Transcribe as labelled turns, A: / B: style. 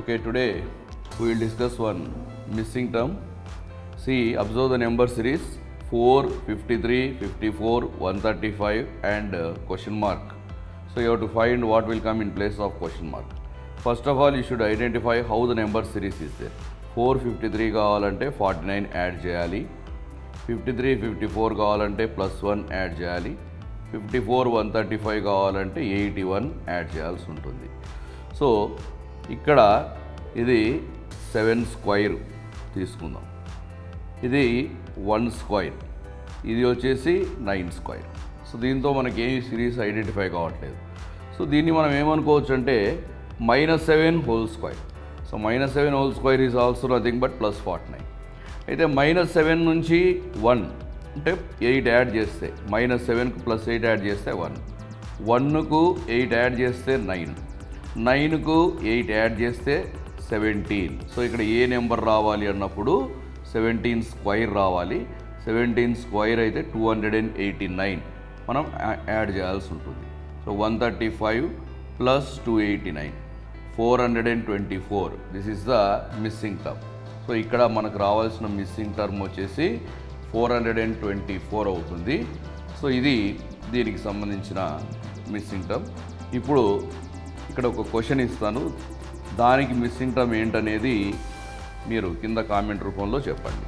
A: Okay, today we will discuss one missing term. See, observe the number series 4, 53, 54, 135 and question mark. So you have to find what will come in place of question mark. First of all, you should identify how the number series is there. 453 కావాలంటే 49 add చేయాలి. 53, 54 కావాలంటే +1 add చేయాలి. 54, 135 కావాలంటే 81 add చేయాల్సి ఉంటుంది. So ఇక్కడ ఇది 7 square తీసుకుందాం, ఇది 1 స్క్వేర్, ఇది వచ్చేసి 9 స్క్వేర్. సో దీంతో మనకి ఏ సిరీస్ ఐడెంటిఫై కావట్లేదు. సో దీన్ని మనం ఏమనుకోవచ్చు అంటే -7 whole square. So -7 whole square is also nothing but +49. అయితే -7 నుంచి 1 అంటే 8 యాడ్ చేస్తే, -7కు +8 యాడ్ చేస్తే 1, 1కు 8 యాడ్ చేస్తే 9, 9కు 8 యాడ్ చేస్తే 17. సో ఇక్కడ ఏ నెంబర్ రావాలి అన్నప్పుడు 17 స్క్వేర్ రావాలి. 17 స్క్వేర్ అయితే 289 మనం యాడ్ చేయాల్సి ఉంటుంది. So 135 + 289 424. This is the missing term. So ఇక్కడ మనకు రావాల్సిన మిస్సింగ్ టర్మ్ వచ్చేసి 424 అవుతుంది. సో ఇది దీనికి సంబంధించిన మిస్సింగ్ టర్మ్. ఇప్పుడు ఇక్కడ ఒక క్వశ్చన్ ఇస్తాను, దానికి మిస్సింగ్ టర్మ్ ఏంటనేది మీరు కింద కామెంట్ రూపంలో చెప్పండి.